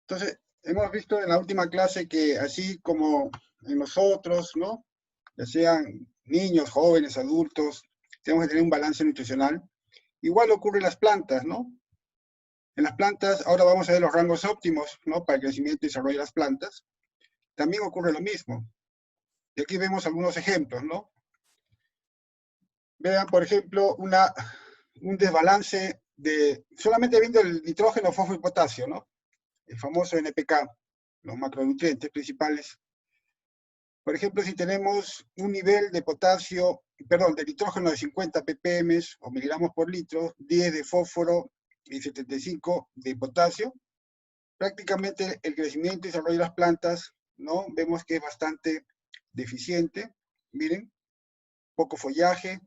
Entonces, hemos visto en la última clase que así como en nosotros, ¿no? Ya sean niños, jóvenes, adultos, tenemos que tener un balance nutricional. Igual ocurre en las plantas, ¿no? En las plantas, ahora vamos a ver los rangos óptimos, ¿no? Para el crecimiento y desarrollo de las plantas. También ocurre lo mismo. Y aquí vemos algunos ejemplos, ¿no? Vean, por ejemplo, un desbalance de, solamente viendo el nitrógeno, fósforo y potasio, ¿no? El famoso NPK, los macronutrientes principales. Por ejemplo, si tenemos un nivel de potasio, perdón, de nitrógeno de 50 ppm o miligramos por litro, 10 de fósforo y 75 de potasio, prácticamente el crecimiento y desarrollo de las plantas, ¿no? Vemos que es bastante deficiente. Miren, poco follaje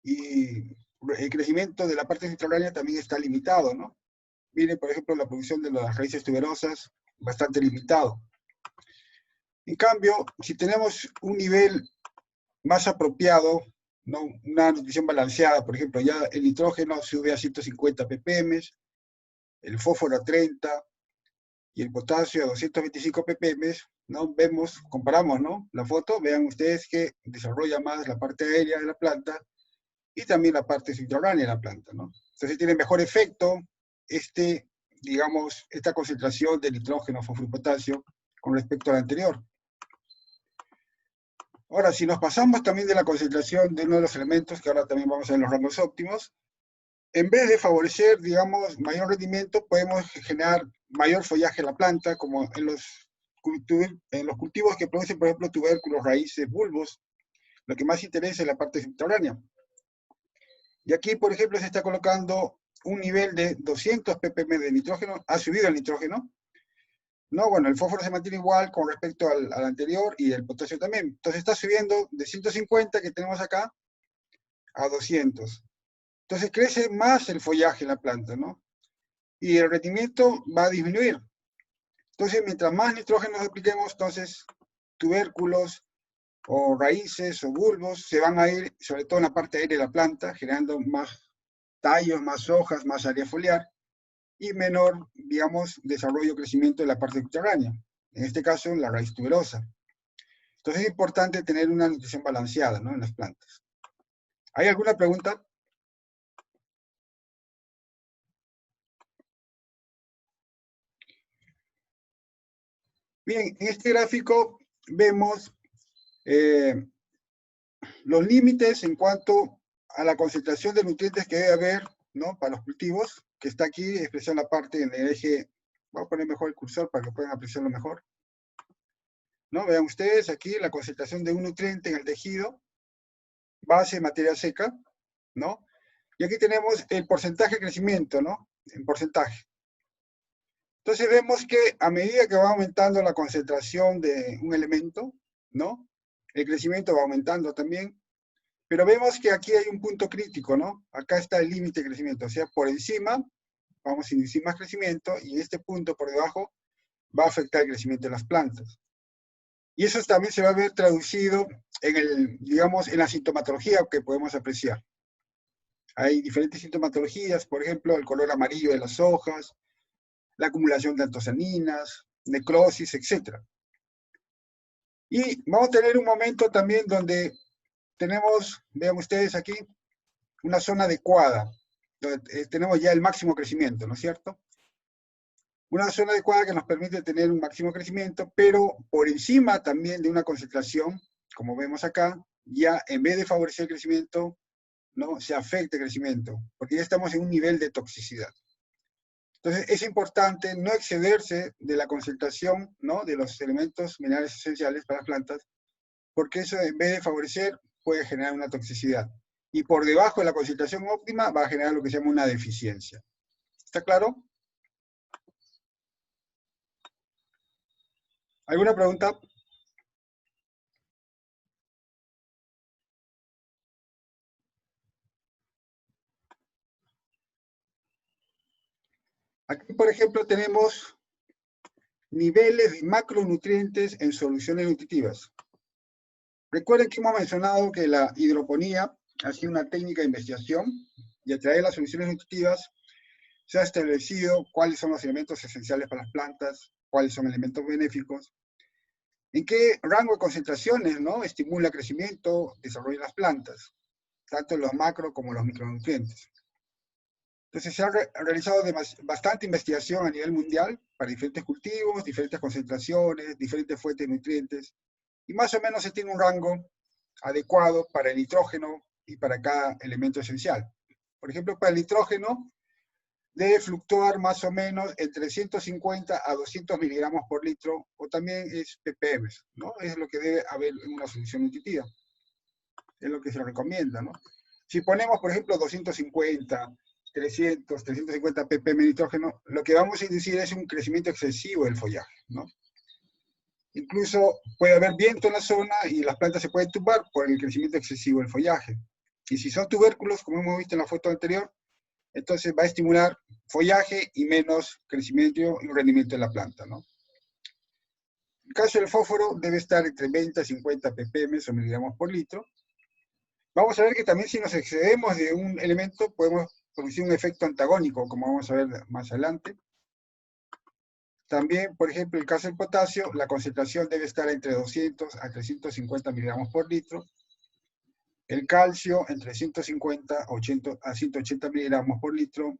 y el crecimiento de la parte subterránea también está limitado, ¿no? Miren, por ejemplo, la producción de las raíces tuberosas, bastante limitado. En cambio, si tenemos un nivel más apropiado, ¿no? Una nutrición balanceada, por ejemplo, ya el nitrógeno sube a 150 ppm, el fósforo a 30 y el potasio a 225 ppm, ¿no? Vemos, comparamos, ¿no? La foto, vean ustedes que desarrolla más la parte aérea de la planta y también la parte subterránea de la planta, ¿no? Entonces tiene mejor efecto digamos, esta concentración de nitrógeno, fósforo y potasio con respecto a la anterior. Ahora, si nos pasamos también de la concentración de uno de los elementos, que ahora también vamos a ver los rangos óptimos, en vez de favorecer, digamos, mayor rendimiento, podemos generar mayor follaje en la planta, como en los cultivos que producen, por ejemplo, tubérculos, raíces, bulbos. Lo que más interesa es la parte subterránea. Y aquí, por ejemplo, se está colocando un nivel de 200 ppm de nitrógeno, ha subido el nitrógeno. No, bueno, el fósforo se mantiene igual con respecto al anterior y el potasio también. Entonces está subiendo de 150 que tenemos acá a 200. Entonces crece más el follaje en la planta, ¿no? Y el rendimiento va a disminuir. Entonces, mientras más nitrógeno apliquemos, entonces tubérculos o raíces o bulbos se van a ir, sobre todo en la parte aérea de la planta, generando más tallos, más hojas, más área foliar y menor, digamos, desarrollo o crecimiento de la parte subterránea. En este caso, la raíz tuberosa. Entonces es importante tener una nutrición balanceada, ¿no? En las plantas. ¿Hay alguna pregunta? Bien, en este gráfico vemos los límites en cuanto a la concentración de nutrientes que debe haber, ¿no? Para los cultivos, que está aquí expresado en la parte en el eje. Voy a poner mejor el cursor para que puedan apreciarlo mejor. ¿No? Vean ustedes aquí la concentración de un nutriente en el tejido, base, materia seca, ¿no? Y aquí tenemos el porcentaje de crecimiento, ¿no? En porcentaje. Entonces vemos que a medida que va aumentando la concentración de un elemento, ¿no? El crecimiento va aumentando también. Pero vemos que aquí hay un punto crítico, ¿no? Acá está el límite de crecimiento. O sea, por encima vamos a inducir más crecimiento y este punto por debajo va a afectar el crecimiento de las plantas. Y eso también se va a ver traducido en digamos, en la sintomatología que podemos apreciar. Hay diferentes sintomatologías, por ejemplo, el color amarillo de las hojas, la acumulación de antocianinas, necrosis, etc. Y vamos a tener un momento también donde tenemos, vean ustedes aquí, una zona adecuada, donde tenemos ya el máximo crecimiento, ¿no es cierto? Una zona adecuada que nos permite tener un máximo crecimiento, pero por encima también de una concentración, como vemos acá, ya en vez de favorecer el crecimiento, ¿no? Se afecta el crecimiento, porque ya estamos en un nivel de toxicidad. Entonces, es importante no excederse de la concentración, ¿no? De los elementos minerales esenciales para las plantas, porque eso en vez de favorecer puede generar una toxicidad. Y por debajo de la concentración óptima va a generar lo que se llama una deficiencia. ¿Está claro? ¿Alguna pregunta? Aquí, por ejemplo, tenemos niveles de macronutrientes en soluciones nutritivas. Recuerden que hemos mencionado que la hidroponía ha sido una técnica de investigación y a través de las soluciones nutritivas se ha establecido cuáles son los elementos esenciales para las plantas, cuáles son elementos benéficos, en qué rango de concentraciones, ¿no?, estimula crecimiento, desarrollo de las plantas, tanto los macro como los micronutrientes. Entonces se ha realizado bastante investigación a nivel mundial para diferentes cultivos, diferentes concentraciones, diferentes fuentes de nutrientes, y más o menos se tiene un rango adecuado para el nitrógeno y para cada elemento esencial. Por ejemplo, para el nitrógeno debe fluctuar más o menos entre 150 a 200 miligramos por litro, o también es ppm, ¿no? Es lo que debe haber en una solución nutritiva. Es lo que se recomienda, ¿no? Si ponemos, por ejemplo, 250, 300, 350 ppm de nitrógeno, lo que vamos a inducir es un crecimiento excesivo del follaje, ¿no? Incluso puede haber viento en la zona y las plantas se pueden tumbar por el crecimiento excesivo del follaje. Y si son tubérculos, como hemos visto en la foto anterior, entonces va a estimular follaje y menos crecimiento y rendimiento de la planta, ¿no? En el caso del fósforo debe estar entre 20 a 50 ppm o miligramos por litro. Vamos a ver que también si nos excedemos de un elemento podemos producir un efecto antagónico, como vamos a ver más adelante. También, por ejemplo, en el caso del potasio, la concentración debe estar entre 200 a 350 miligramos por litro. El calcio entre 150 a 180 miligramos por litro.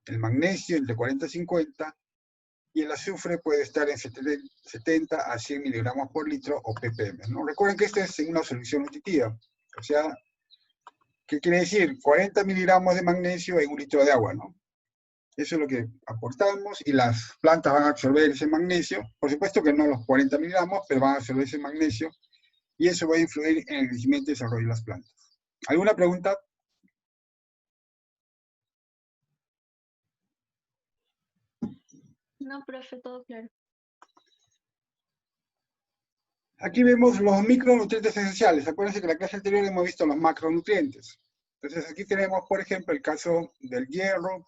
El magnesio entre 40 a 50. Y el azufre puede estar en 70 a 100 miligramos por litro o ppm, ¿no? Recuerden que esta es una solución nutritiva. O sea, ¿qué quiere decir? 40 miligramos de magnesio en un litro de agua, ¿no? Eso es lo que aportamos y las plantas van a absorber ese magnesio. Por supuesto que no los 40 miligramos, pero van a absorber ese magnesio y eso va a influir en el crecimiento y desarrollo de las plantas. ¿Alguna pregunta? No, profe, todo claro. Aquí vemos los micronutrientes esenciales. Acuérdense que en la clase anterior hemos visto los macronutrientes. Entonces aquí tenemos, por ejemplo, el caso del hierro,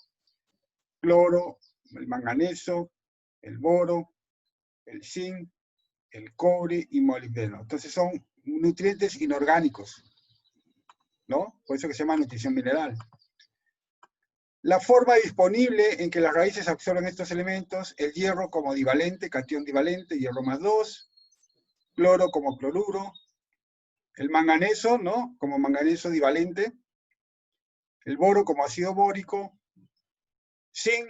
cloro, el manganeso, el boro, el zinc, el cobre y molibdeno. Entonces son nutrientes inorgánicos, ¿no? Por eso que se llama nutrición mineral. La forma disponible en que las raíces absorben estos elementos, el hierro como divalente, catión divalente, hierro más 2, cloro como cloruro, el manganeso, ¿no?, como manganeso divalente, el boro como ácido bórico, zinc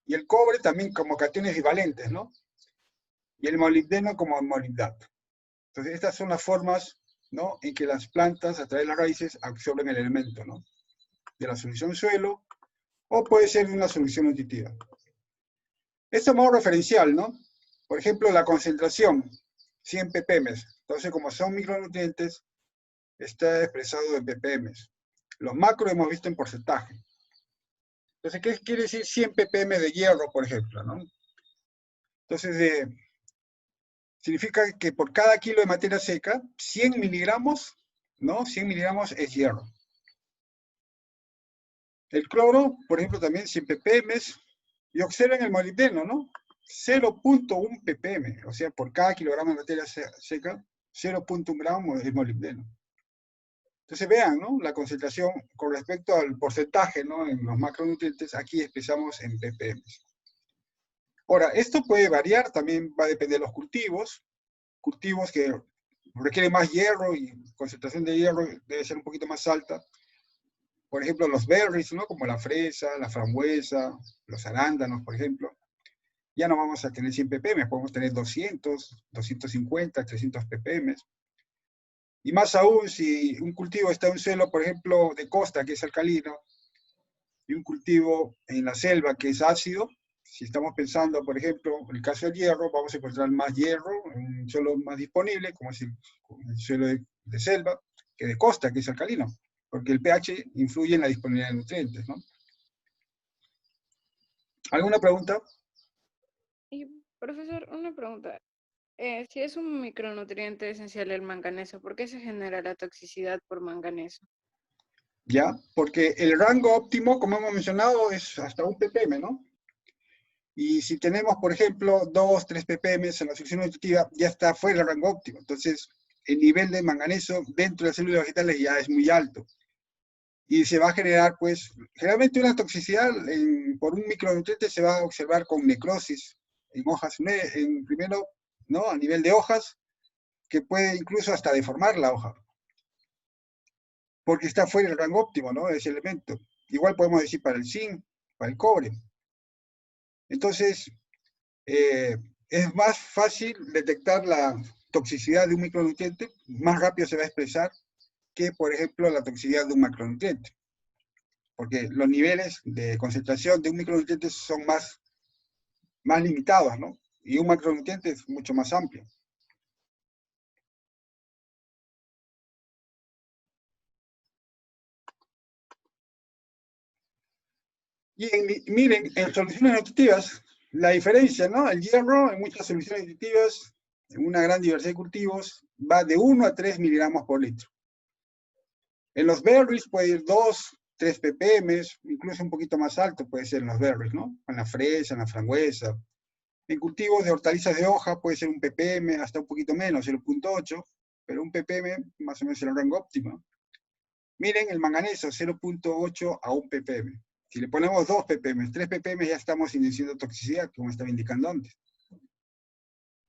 y el cobre también como cationes divalentes, ¿no? Y el molibdeno como molibdato. Entonces estas son las formas, ¿no?, en que las plantas a través de las raíces absorben el elemento, ¿no?, de la solución suelo, o puede ser de una solución nutritiva. Esto es modo referencial, ¿no? Por ejemplo, la concentración, 100 ppm. Entonces, como son micronutrientes, está expresado en ppm. Los macros hemos visto en porcentaje. Entonces, ¿qué quiere decir 100 ppm de hierro, por ejemplo, ¿no? Entonces, significa que por cada kilo de materia seca, 100 miligramos, ¿no? 100 miligramos es hierro. El cloro, por ejemplo, también 100 ppm. Y observen el molibdeno, ¿no? 0.1 ppm. O sea, por cada kilogramo de materia seca, 0.1 gramo es molibdeno. Entonces vean, ¿no?, la concentración con respecto al porcentaje, ¿no?, en los macronutrientes, aquí expresamos en ppm. Ahora, esto puede variar, también va a depender de los cultivos que requieren más hierro y concentración de hierro debe ser un poquito más alta. Por ejemplo, los berries, ¿no?, como la fresa, la frambuesa, los arándanos, por ejemplo, ya no vamos a tener 100 ppm, podemos tener 200, 250, 300 ppm. Y más aún, si un cultivo está en un suelo, por ejemplo, de costa, que es alcalino, y un cultivo en la selva, que es ácido, si estamos pensando, por ejemplo, en el caso del hierro, vamos a encontrar más hierro en un suelo más disponible, como es el suelo de selva, que de costa, que es alcalino, porque el pH influye en la disponibilidad de nutrientes, ¿no? ¿Alguna pregunta? Y, profesor, una pregunta. Si es un micronutriente esencial el manganeso, ¿por qué se genera la toxicidad por manganeso? Ya, porque el rango óptimo, como hemos mencionado, es hasta 1 ppm, ¿no? Y si tenemos, por ejemplo, 2, 3 ppm en la solución nutritiva, ya está fuera del rango óptimo. Entonces, el nivel de manganeso dentro de las células vegetales ya es muy alto. y se va a generar, pues, generalmente una toxicidad por un micronutriente se va a observar con necrosis en hojas, primero, ¿no? A nivel de hojas, que puede incluso hasta deformar la hoja, porque está fuera del rango óptimo, ¿no? Ese elemento. Igual podemos decir para el zinc, para el cobre. Entonces, es más fácil detectar la toxicidad de un micronutriente, más rápido se va a expresar que, por ejemplo, la toxicidad de un macronutriente. Porque los niveles de concentración de un micronutriente son más limitados, ¿no? Y un macronutriente es mucho más amplio. Y miren, en soluciones nutritivas, la diferencia, ¿no? El hierro en muchas soluciones nutritivas, en una gran diversidad de cultivos, va de 1 a 3 miligramos por litro. En los berries puede ir 2, 3 ppm, incluso un poquito más alto puede ser en los berries, ¿no? En la fresa, en la frambuesa. En cultivos de hortalizas de hoja puede ser un ppm, hasta un poquito menos, 0.8, pero un ppm más o menos en el rango óptimo. Miren el manganeso, 0.8 a 1 ppm. Si le ponemos 2 ppm, 3 ppm, ya estamos induciendo toxicidad, como estaba indicando antes.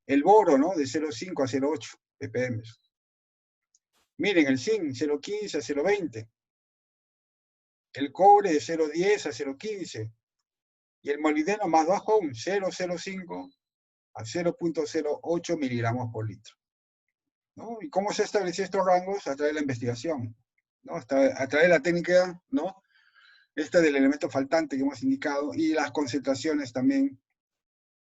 El boro, ¿no? De 0.5 a 0.8 ppm. Miren el zinc, 0.15 a 0.20. El cobre de 0.10 a 0.15. Y el molibdeno más bajo aún, 0.05 a 0.08 miligramos por litro. ¿No? ¿Y cómo se establecen estos rangos? A través de la investigación, ¿no? A través de la técnica, ¿no? Esta del elemento faltante que hemos indicado, y las concentraciones también,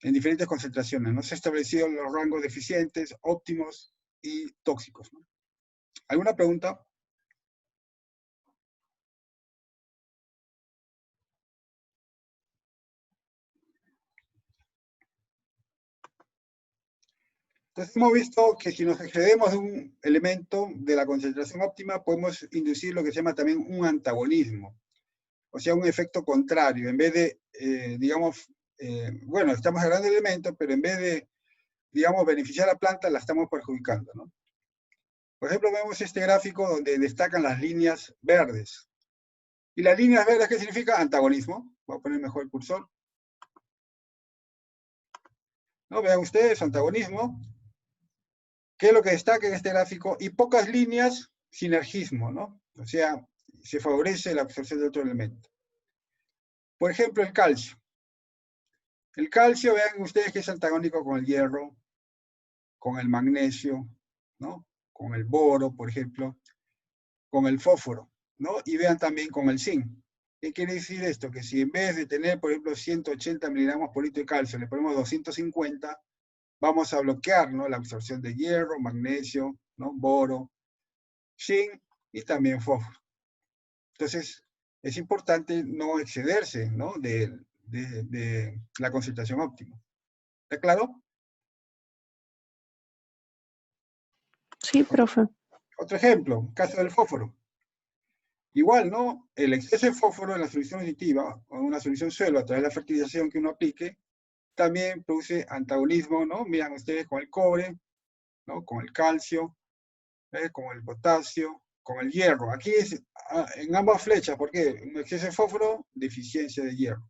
en diferentes concentraciones, ¿no? Se han establecido los rangos deficientes, óptimos y tóxicos, ¿no? ¿Alguna pregunta? Entonces hemos visto que si nos excedemos de un elemento de la concentración óptima, podemos inducir lo que se llama también un antagonismo, o sea, un efecto contrario. En vez de, digamos, bueno, estamos agarrando el elemento, pero en vez de, digamos, beneficiar a la planta, la estamos perjudicando, ¿no? Por ejemplo, vemos este gráfico donde destacan las líneas verdes. ¿Y las líneas verdes qué significa? Antagonismo. Voy a poner mejor el cursor. ¿No? Vean ustedes, antagonismo. ¿Qué es lo que destaca en este gráfico? Y pocas líneas, sinergismo, ¿no? O sea, se favorece la absorción de otro elemento. Por ejemplo, el calcio. El calcio, vean ustedes que es antagónico con el hierro, con el magnesio, ¿no? Con el boro, por ejemplo, con el fósforo, ¿no? Y vean también con el zinc. ¿Qué quiere decir esto? Que si en vez de tener, por ejemplo, 180 miligramos por litro de calcio, le ponemos 250, vamos a bloquear, ¿no? La absorción de hierro, magnesio, ¿no? Boro, zinc y también fósforo. Entonces, es importante no excederse, ¿no? De la concentración óptima. ¿Está claro? Sí, profe. Otro ejemplo, caso del fósforo. Igual, ¿no? El exceso de fósforo en la solución nutritiva o en una solución suelo a través de la fertilización que uno aplique, también produce antagonismo, ¿no? Miran ustedes con el cobre, ¿no? Con el calcio, con el potasio, con el hierro. Aquí es en ambas flechas, ¿por qué? Un exceso de fósforo, deficiencia de hierro.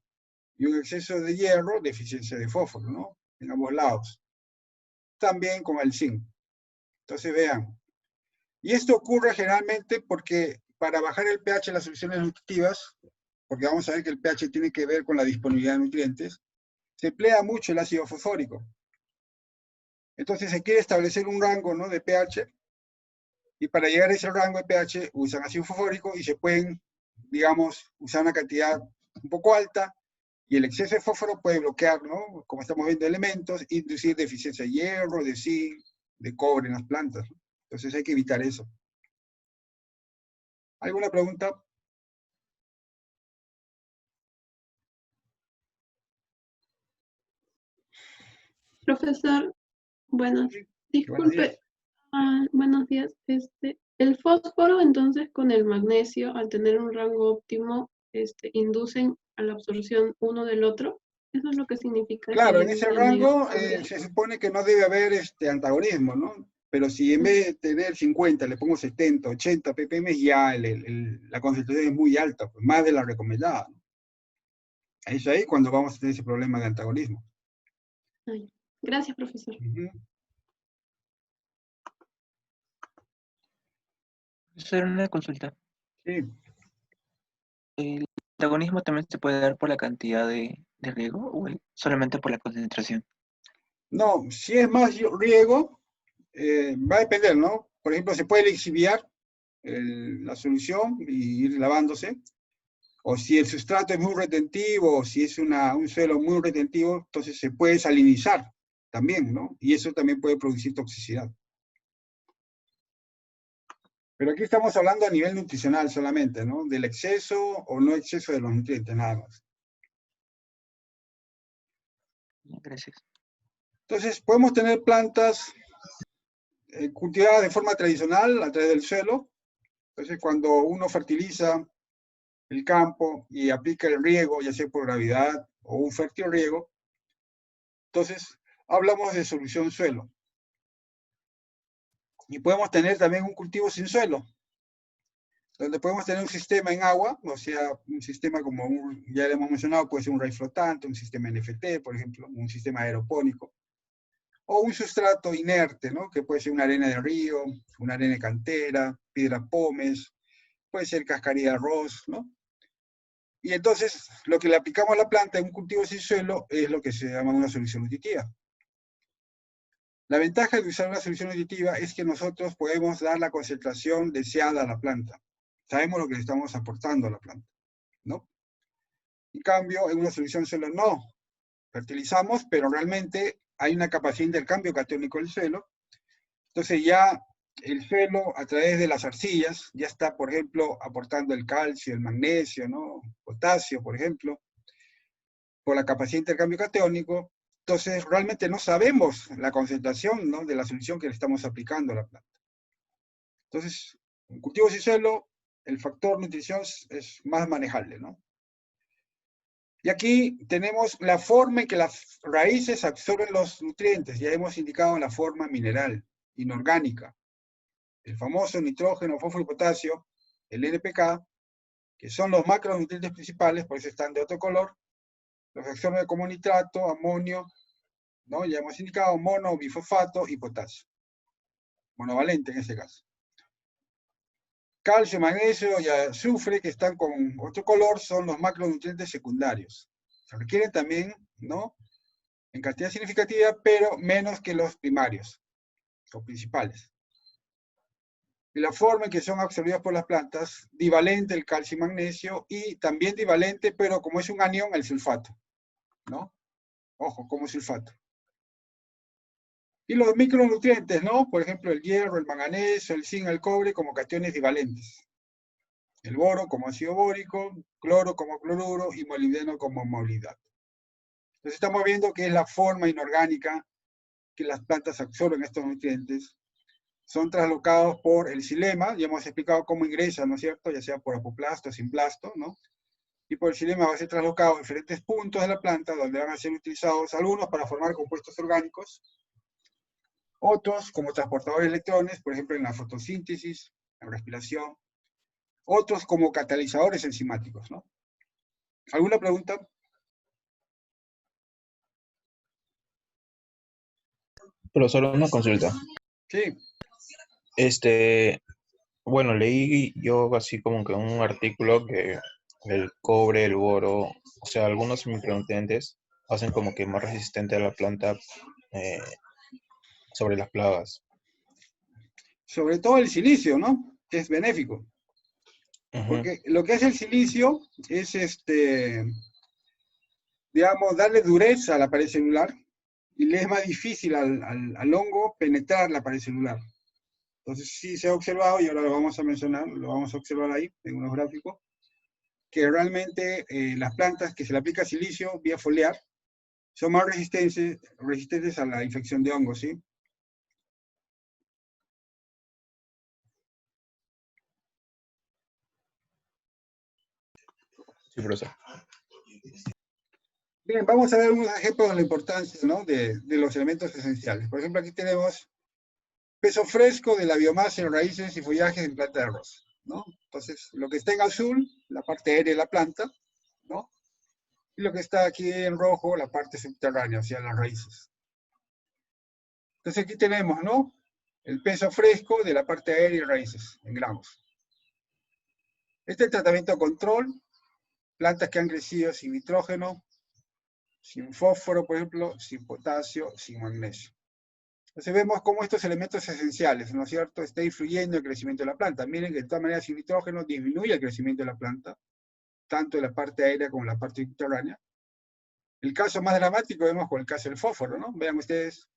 Y un exceso de hierro, deficiencia de fósforo, ¿no? En ambos lados. También con el zinc. Entonces vean. Y esto ocurre generalmente porque para bajar el pH en las soluciones nutritivas, porque vamos a ver que el pH tiene que ver con la disponibilidad de nutrientes, se emplea mucho el ácido fosfórico. Entonces se quiere establecer un rango, ¿no? De pH, y para llegar a ese rango de pH usan ácido fosfórico y se pueden, digamos, usar una cantidad un poco alta, y el exceso de fósforo puede bloquear, ¿no? Como estamos viendo, elementos, inducir deficiencia de hierro, de zinc, de cobre en las plantas, ¿no? Entonces hay que evitar eso. ¿Alguna pregunta? Profesor, bueno, Sí. Buenos días. disculpe, buenos días. El fósforo, entonces, con el magnesio, al tener un rango óptimo, inducen a la absorción uno del otro. Eso es lo que significa esa Claro, en ese línea negra rango también. se supone que no debe haber antagonismo, ¿no? Pero si en vez de tener 50 le pongo 70, 80 ppm, ya la concentración es muy alta, pues, más de la recomendada, ¿no? Es ahí cuando vamos a tener ese problema de antagonismo. Ay, gracias, profesor. Hacer una consulta. Sí. ¿El antagonismo también se puede dar por la cantidad de riego o solamente por la concentración? No, si es más riego, va a depender, ¿no? Por ejemplo, se puede lixiviar la solución y ir lavándose. O si el sustrato es muy retentivo, o si es un suelo muy retentivo, entonces se puede salinizar también, ¿no? Y eso también puede producir toxicidad. Pero aquí estamos hablando a nivel nutricional solamente, ¿no? Del exceso o no exceso de los nutrientes, nada más. Gracias. Entonces, podemos tener plantas cultivadas de forma tradicional a través del suelo. Entonces, cuando uno fertiliza el campo y aplica el riego, ya sea por gravidad o un fértil riego, entonces hablamos de solución suelo. Y podemos tener también un cultivo sin suelo, donde podemos tener un sistema en agua, o sea, un sistema como ya le hemos mencionado, puede ser un raíz flotante, un sistema NFT, por ejemplo, un sistema aeropónico, o un sustrato inerte, ¿no? Que puede ser una arena de río, una arena de cantera, piedra pómez, puede ser cascarilla de arroz, ¿no? Y entonces, lo que le aplicamos a la planta en un cultivo sin suelo es lo que se llama una solución nutritiva. La ventaja de usar una solución nutritiva es que nosotros podemos dar la concentración deseada a la planta. Sabemos lo que le estamos aportando a la planta, ¿no? En cambio, en una solución suelo no. Fertilizamos, pero realmente hay una capacidad de intercambio catiónico del suelo. Entonces ya el suelo, a través de las arcillas, ya está, por ejemplo, aportando el calcio, el magnesio, ¿no? Potasio, por ejemplo, por la capacidad de intercambio catiónico. Entonces, realmente no sabemos la concentración, ¿no? De la solución que le estamos aplicando a la planta. Entonces, en cultivos sin suelo, el factor nutrición es más manejable, ¿no? Y aquí tenemos la forma en que las raíces absorben los nutrientes. Ya hemos indicado la forma mineral, inorgánica. El famoso nitrógeno, fósforo y potasio, el NPK, que son los macronutrientes principales, por eso están de otro color. Los absorben como nitrato, amonio, ¿no? Ya hemos indicado mono, bifosfato y potasio. Monovalente en este caso. Calcio, magnesio y azufre, que están con otro color, son los macronutrientes secundarios. Se requieren también, ¿no? En cantidad significativa, pero menos que los primarios, o principales. Y la forma en que son absorbidas por las plantas, divalente el calcio y magnesio, y también divalente, pero como es un anión, el sulfato, ¿no? Ojo, como sulfato. Y los micronutrientes, ¿no? Por ejemplo, el hierro, el manganeso, el zinc, el cobre, como cationes divalentes. El boro como ácido bórico, cloro como cloruro y molibdeno como molibdato. Entonces estamos viendo que es la forma inorgánica que las plantas absorben estos nutrientes. Son traslocados por el xilema, ya hemos explicado cómo ingresan, ¿no es cierto? Ya sea por apoplasto, simplasto, ¿no? Y por el xilema va a ser traslocado a diferentes puntos de la planta donde van a ser utilizados algunos para formar compuestos orgánicos, otros como transportadores de electrones, por ejemplo en la fotosíntesis, la respiración, otros como catalizadores enzimáticos, ¿no? ¿Alguna pregunta? Profesor, una consulta. Sí. Bueno, leí yo así como que un artículo que el cobre, el boro, o sea, algunos micronutrientes hacen como que más resistente a la planta sobre las plagas. Sobre todo el silicio, ¿no? Que es benéfico. Porque lo que hace el silicio es, digamos, darle dureza a la pared celular y le es más difícil al hongo penetrar la pared celular. Entonces sí se ha observado, y ahora lo vamos a mencionar, lo vamos a observar ahí en unos gráficos, que realmente las plantas que se le aplica silicio vía foliar son más resistentes a la infección de hongos, ¿sí? Sí, profesor. Bien, vamos a ver unos ejemplos de la importancia, ¿no? de los elementos esenciales. Por ejemplo, aquí tenemos peso fresco de la biomasa en raíces y follajes en planta de arroz, ¿no? Entonces, lo que está en azul, la parte aérea de la planta, ¿no? Y lo que está aquí en rojo, la parte subterránea, o sea, las raíces. Entonces aquí tenemos, ¿no? El peso fresco de la parte aérea y raíces, en gramos. Este es el tratamiento control, plantas que han crecido sin nitrógeno, sin fósforo, por ejemplo, sin potasio, sin magnesio. Entonces vemos cómo estos elementos esenciales, ¿no es cierto?, están influyendo en el crecimiento de la planta. Miren que de todas maneras sin nitrógeno disminuye el crecimiento de la planta, tanto en la parte aérea como en la parte subterránea. El caso más dramático vemos con el caso del fósforo, ¿no? Vean ustedes,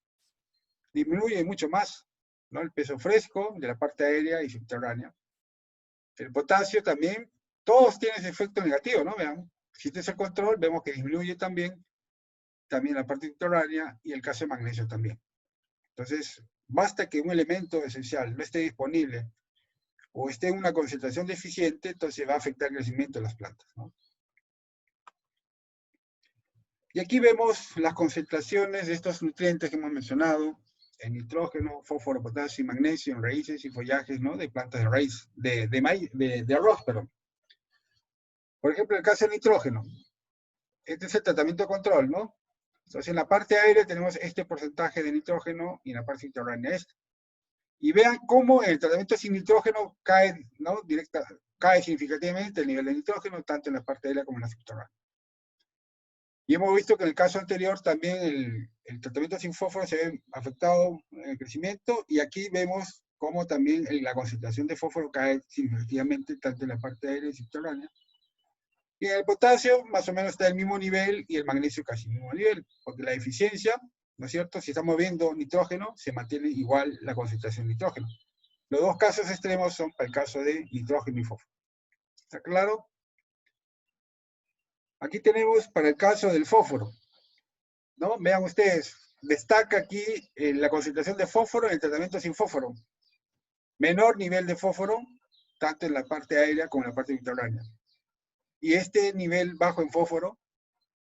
disminuye mucho más, ¿no?, el peso fresco de la parte aérea y subterránea. El potasio también, todos tienen ese efecto negativo, ¿no? Vean, si este es el control, vemos que disminuye también la parte subterránea y el caso de magnesio también. Entonces, basta que un elemento esencial no esté disponible o esté en una concentración deficiente, entonces va a afectar el crecimiento de las plantas, ¿no? Y aquí vemos las concentraciones de estos nutrientes que hemos mencionado, en nitrógeno, fósforo, potasio y magnesio en raíces y follajes, ¿no?, de plantas de raíz, de arroz, perdón. Por ejemplo, el caso del nitrógeno. Este es el tratamiento control, ¿no? Entonces, en la parte aérea tenemos este porcentaje de nitrógeno y en la parte subterránea este. Y vean cómo el tratamiento sin nitrógeno cae, ¿no?, cae significativamente el nivel de nitrógeno, tanto en la parte aérea como en la subterránea. Y hemos visto que en el caso anterior también el tratamiento sin fósforo se ve afectado en el crecimiento, y aquí vemos cómo también la concentración de fósforo cae significativamente tanto en la parte aérea y subterránea. Y el potasio más o menos está al mismo nivel y el magnesio casi al mismo nivel, porque la eficiencia, ¿no es cierto?, si estamos viendo nitrógeno, se mantiene igual la concentración de nitrógeno. Los dos casos extremos son para el caso de nitrógeno y fósforo. ¿Está claro? Aquí tenemos para el caso del fósforo, ¿no? Vean ustedes, destaca aquí la concentración de fósforo en el tratamiento sin fósforo. Menor nivel de fósforo, tanto en la parte aérea como en la parte subterránea. Y este nivel bajo en fósforo,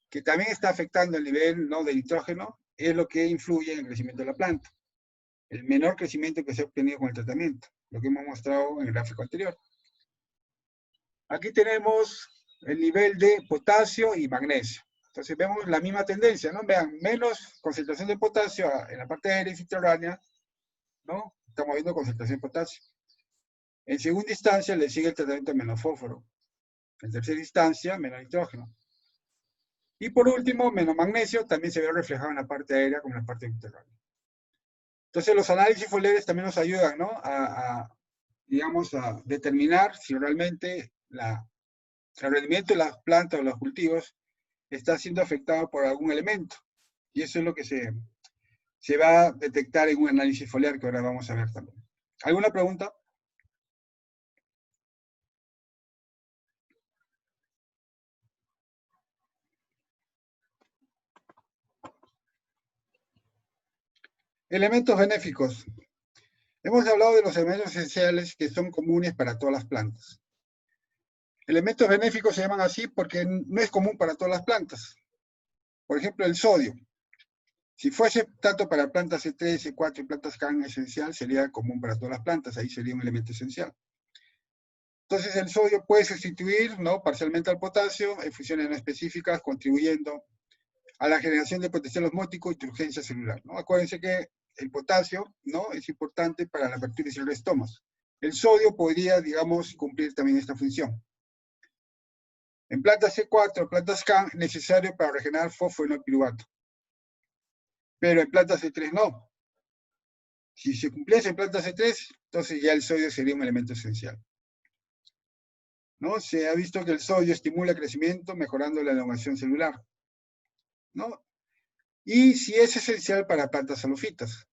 que también está afectando el nivel, ¿no?, de nitrógeno, es lo que influye en el crecimiento de la planta. El menor crecimiento que se ha obtenido con el tratamiento, lo que hemos mostrado en el gráfico anterior. Aquí tenemos el nivel de potasio y magnesio. Entonces vemos la misma tendencia, ¿no? Vean, menos concentración de potasio en la parte aérea y subterránea, ¿no? Estamos viendo concentración de potasio. En segunda instancia le sigue el tratamiento de menos fósforo. En tercera instancia, menos nitrógeno. Y por último, menos magnesio, también se ve reflejado en la parte aérea como en la parte subterránea. Entonces los análisis foliares también nos ayudan, ¿no?, digamos, a determinar si realmente el rendimiento de las plantas o los cultivos está siendo afectado por algún elemento. Y eso es lo que se va a detectar en un análisis foliar que ahora vamos a ver también. ¿Alguna pregunta? Elementos benéficos. Hemos hablado de los elementos esenciales que son comunes para todas las plantas. Elementos benéficos se llaman así porque no es común para todas las plantas. Por ejemplo, el sodio. Si fuese tanto para plantas C3, C4 y plantas CAN esencial, sería común para todas las plantas, ahí sería un elemento esencial. Entonces el sodio puede sustituir, ¿no?, parcialmente al potasio en funciones no específicas, contribuyendo a la generación de potencial osmótico y turgencia celular, ¿no? Acuérdense que el potasio, ¿no?, es importante para la apertura y cierre de estomas. El sodio podría, digamos, cumplir también esta función. En plantas C4, plantas CAN, necesario para regenerar fósforo y no piruvato. Pero en plantas C3 no. Si se cumpliese en plantas C3, entonces ya el sodio sería un elemento esencial, ¿no? Se ha visto que el sodio estimula el crecimiento mejorando la elongación celular, ¿no? Y si es esencial para plantas halófitas,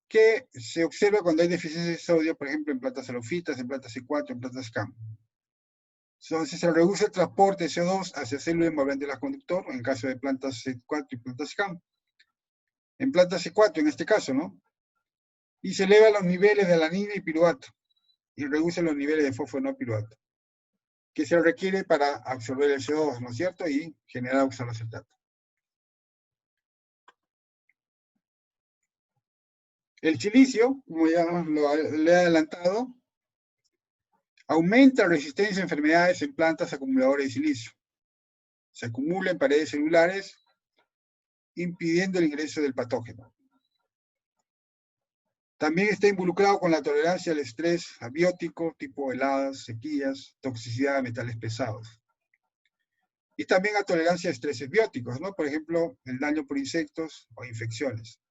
que se observa cuando hay deficiencia de sodio, por ejemplo, en plantas halófitas, en plantas C4, en plantas CAM. Entonces se reduce el transporte de CO2 hacia células envolventes del conductor, en caso de plantas C4 y plantas CAM. En plantas C4, en este caso, ¿no? Y se elevan los niveles de alanina y piruvato, y reduce los niveles de fósforo no piruvato, que se requiere para absorber el CO2, ¿no es cierto? Y generar oxaloacetato. El silicio, como ya le he adelantado, aumenta la resistencia a enfermedades en plantas acumuladoras de silicio. Se acumula en paredes celulares, impidiendo el ingreso del patógeno. También está involucrado con la tolerancia al estrés abiótico, tipo heladas, sequías, toxicidad de metales pesados. Y también a tolerancia a estreses bióticos, ¿no? Por ejemplo, el daño por insectos o infecciones.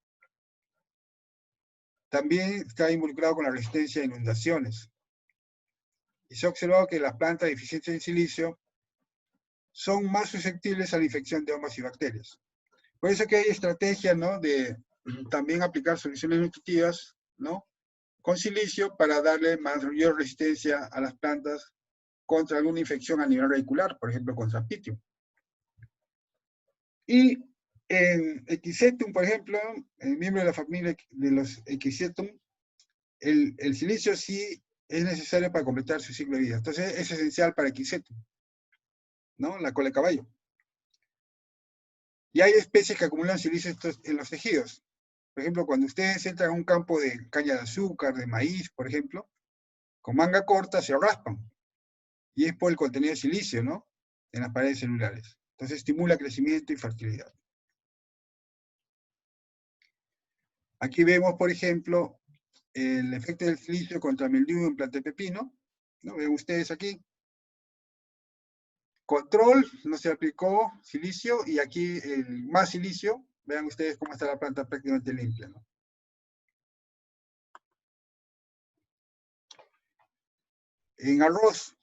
También está involucrado con la resistencia a inundaciones. Y se ha observado que las plantas deficientes en silicio son más susceptibles a la infección de hongos y bacterias. Por eso que hay estrategias, ¿no?, de también aplicar soluciones nutritivas, ¿no?, con silicio para darle mayor resistencia a las plantas contra alguna infección a nivel radicular, por ejemplo, contra pitio. Y en Equisetum, por ejemplo, el miembro de la familia de los Equisetum, el silicio sí es necesario para completar su ciclo de vida. Entonces es esencial para Equisetum, ¿no?, la cola de caballo. Y hay especies que acumulan silicio en los tejidos. Por ejemplo, cuando ustedes entran a un campo de caña de azúcar, de maíz, por ejemplo, con manga corta se raspan. Y es por el contenido de silicio, ¿no?, en las paredes celulares. Entonces estimula crecimiento y fertilidad. Aquí vemos, por ejemplo, el efecto del silicio contra mildiu en planta de pepino, ¿no? Ven ustedes aquí. Control, no se aplicó silicio, y aquí más silicio. Vean ustedes cómo está la planta prácticamente limpia, ¿no? En arroz,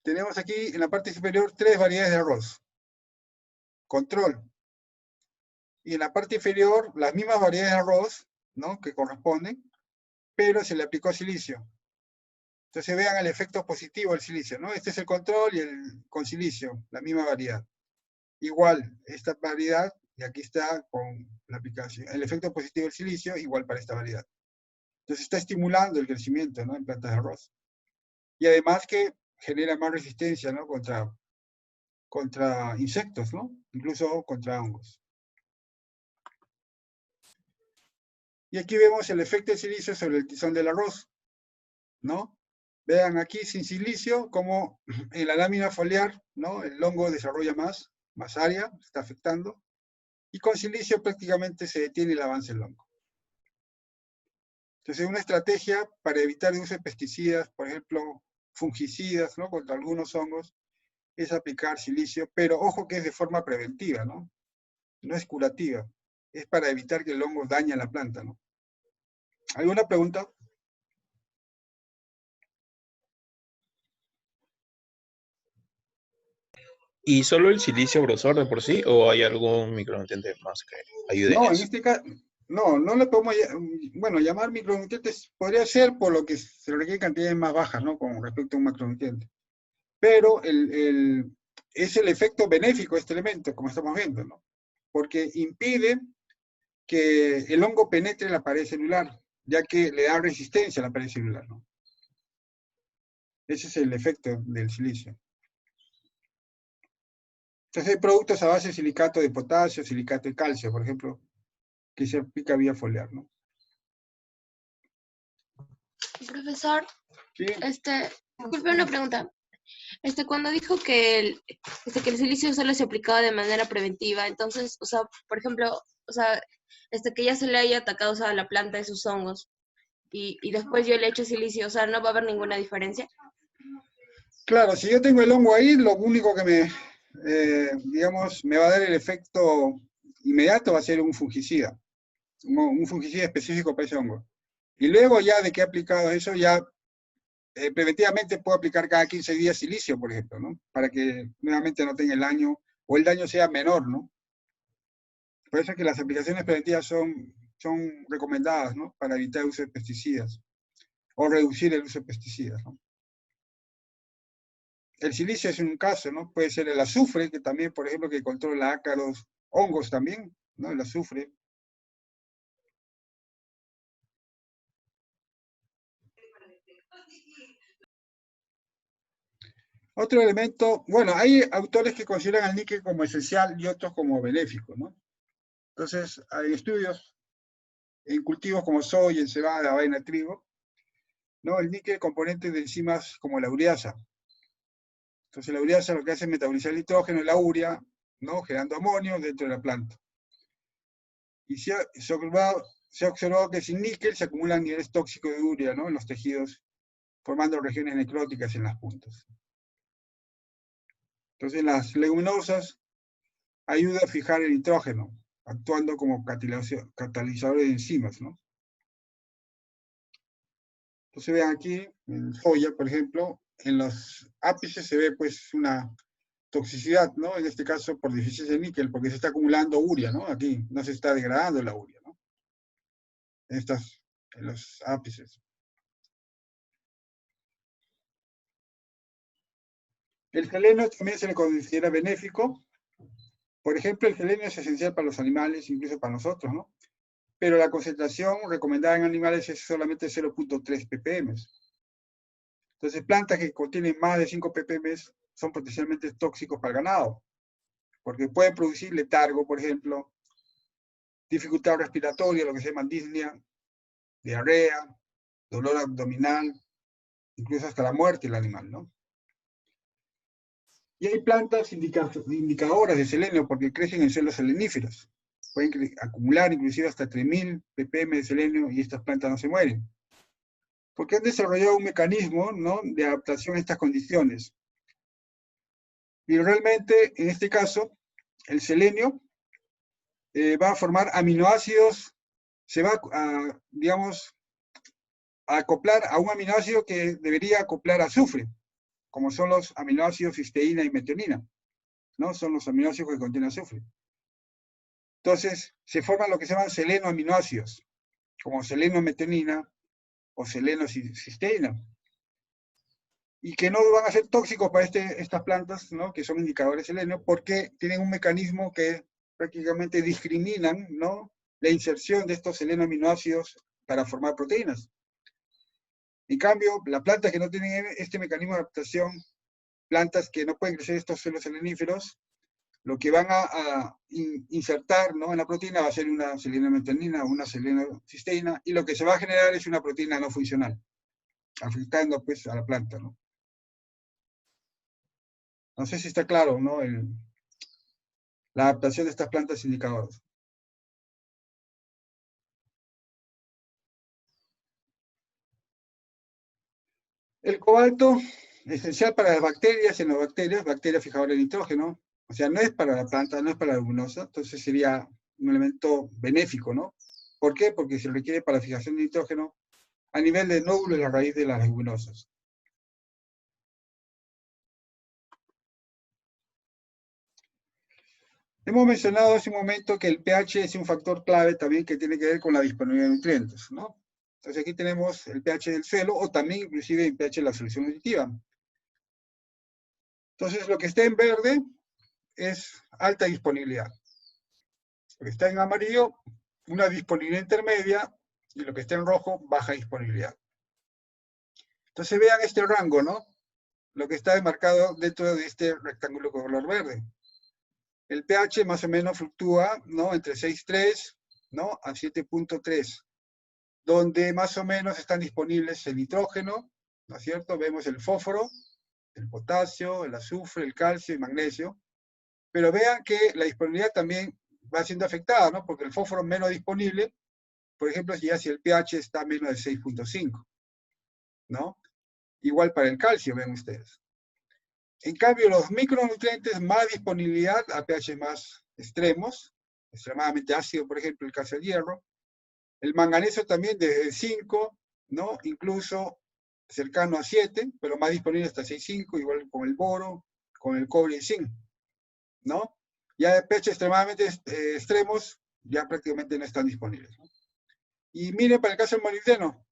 tenemos aquí en la parte superior 3 variedades de arroz. Control. Y en la parte inferior, las mismas variedades de arroz, ¿no?, que corresponden, pero se le aplicó silicio. Entonces vean el efecto positivo del silicio, ¿no? Este es el control y el con silicio, la misma variedad. Igual, esta variedad, y aquí está con la aplicación. El efecto positivo del silicio, igual para esta variedad. Entonces está estimulando el crecimiento, ¿no?, en plantas de arroz. Y además que genera más resistencia, ¿no?, contra insectos, ¿no?, incluso contra hongos. Y aquí vemos el efecto del silicio sobre el tizón del arroz, ¿no? Vean aquí sin silicio como en la lámina foliar, ¿no?, el hongo desarrolla más área, está afectando, y con silicio prácticamente se detiene el avance del hongo. Entonces, una estrategia para evitar el uso de pesticidas, por ejemplo, fungicidas, ¿no?, contra algunos hongos, es aplicar silicio, pero ojo que es de forma preventiva, ¿no? No es curativa, es para evitar que el hongo dañe a la planta, ¿no? ¿Alguna pregunta? ¿Y solo el silicio grosor de por sí o hay algún micronutriente más que ayude en No, en eso? este caso, no le podemos, bueno, llamar micronutrientes, podría ser por lo que se requiere cantidades más bajas, ¿no?, con respecto a un macronutriente. Pero es el efecto benéfico de este elemento, como estamos viendo, ¿no? Porque impide que el hongo penetre en la pared celular, ya que le da resistencia a la pared celular, ¿no? Ese es el efecto del silicio. Entonces hay productos a base de silicato de potasio, silicato de calcio, por ejemplo, que se aplica vía foliar, ¿no? Profesor, Sí, disculpe una pregunta. Cuando dijo que el silicio solo se aplicaba de manera preventiva, entonces, o sea, por ejemplo, o sea, que ya se le haya atacado, o sea, la planta de sus hongos y después yo le echo silicio, o sea, no va a haber ninguna diferencia. claro, si yo tengo el hongo ahí, lo único que digamos, me va a dar el efecto inmediato va a ser un fungicida específico para ese hongo. Y luego ya de que he aplicado eso, ya preventivamente puedo aplicar cada 15 días silicio, por ejemplo, ¿no? Para que nuevamente no tenga el daño, o el daño sea menor, ¿no? Por eso es que las aplicaciones preventivas son recomendadas, ¿no?, para evitar el uso de pesticidas, o reducir el uso de pesticidas, ¿no? El silicio es un caso, ¿no? Puede ser el azufre, que también, por ejemplo, que controla ácaros, hongos también, ¿no?, el azufre. Otro elemento, bueno, hay autores que consideran al níquel como esencial y otros como benéfico, ¿no? Entonces, hay estudios en cultivos como soya, en cebada, avena, trigo, ¿no? El níquel componente de enzimas como la ureasa. Entonces la ureasa lo que hace es metabolizar el nitrógeno en la urea, ¿no? Generando amonio dentro de la planta. Y se ha observado que sin níquel se acumulan niveles tóxicos de urea, ¿no? En los tejidos, formando regiones necróticas en las puntas. Entonces las leguminosas ayudan a fijar el nitrógeno, actuando como catalizadores de enzimas, ¿no? Entonces vean aquí, en soya, por ejemplo, en los ápices se ve pues una toxicidad, ¿no? En este caso por deficiencia de níquel, porque se está acumulando urea, ¿no? Aquí no se está degradando la urea, ¿no? En los ápices. El selenio también se le considera benéfico. Por ejemplo, el selenio es esencial para los animales, incluso para nosotros, ¿no? Pero la concentración recomendada en animales es solamente 0.3 ppm. Entonces, plantas que contienen más de 5 ppm son potencialmente tóxicos para el ganado, porque pueden producir letargo, por ejemplo, dificultad respiratoria, lo que se llama disnea, diarrea, dolor abdominal, incluso hasta la muerte del animal, ¿no? Y hay plantas indicadoras de selenio porque crecen en suelos seleníferos. Pueden acumular inclusive hasta 3000 ppm de selenio y estas plantas no se mueren. Porque han desarrollado un mecanismo, ¿no? De adaptación a estas condiciones. Y realmente, en este caso, el selenio va a formar aminoácidos, se va a, digamos, a acoplar a un aminoácido que debería acoplar azufre, como son los aminoácidos cisteína y metionina, ¿no? Son los aminoácidos que contienen azufre. Entonces, se forman lo que se llaman selenoaminoácidos, como selenometionina o seleno-cisteína, y que no van a ser tóxicos para estas plantas, ¿no? Que son indicadores de selenio, porque tienen un mecanismo que prácticamente discriminan, ¿no? La inserción de estos selenoaminoácidos para formar proteínas. En cambio, las plantas que no tienen este mecanismo de adaptación, plantas que no pueden crecer estos suelos seleníferos, lo que van a insertar, ¿no? En la proteína va a ser una selenometionina o una selenocisteína, y lo que se va a generar es una proteína no funcional, afectando pues a la planta, ¿no? No sé si está claro, ¿no? La adaptación de estas plantas indicadoras. El cobalto, esencial para las bacterias, bacterias fijadoras de nitrógeno, o sea, no es para la planta, no es para la leguminosa, entonces sería un elemento benéfico, ¿no? ¿Por qué? Porque se requiere para la fijación de nitrógeno a nivel de nódulo de la raíz de las leguminosas. Hemos mencionado hace un momento que el pH es un factor clave también que tiene que ver con la disponibilidad de nutrientes, ¿no? Entonces aquí tenemos el pH del suelo o también inclusive el pH de la solución nutritiva. Entonces lo que está en verde es alta disponibilidad. Lo que está en amarillo, una disponibilidad intermedia, y lo que está en rojo, baja disponibilidad. Entonces vean este rango, ¿no? Lo que está demarcado dentro de este rectángulo color verde. El pH más o menos fluctúa, ¿no? Entre 6.3, ¿no? A 7.3, donde más o menos están disponibles el nitrógeno, ¿no es cierto? Vemos el fósforo, el potasio, el azufre, el calcio y magnesio. Pero vean que la disponibilidad también va siendo afectada, ¿no? Porque el fósforo menos disponible, por ejemplo, si el pH está menos de 6.5, ¿no? Igual para el calcio, ven ustedes. En cambio, los micronutrientes, más disponibilidad a pH más extremos, extremadamente ácido, por ejemplo, el calcio, el hierro. El manganeso también desde 5, ¿no? Incluso cercano a 7, pero más disponible hasta 6.5, igual con el boro, con el cobre y el zinc, ¿no? Ya de pH extremadamente extremos, ya prácticamente no están disponibles, ¿no? Y miren, para el caso del molibdeno,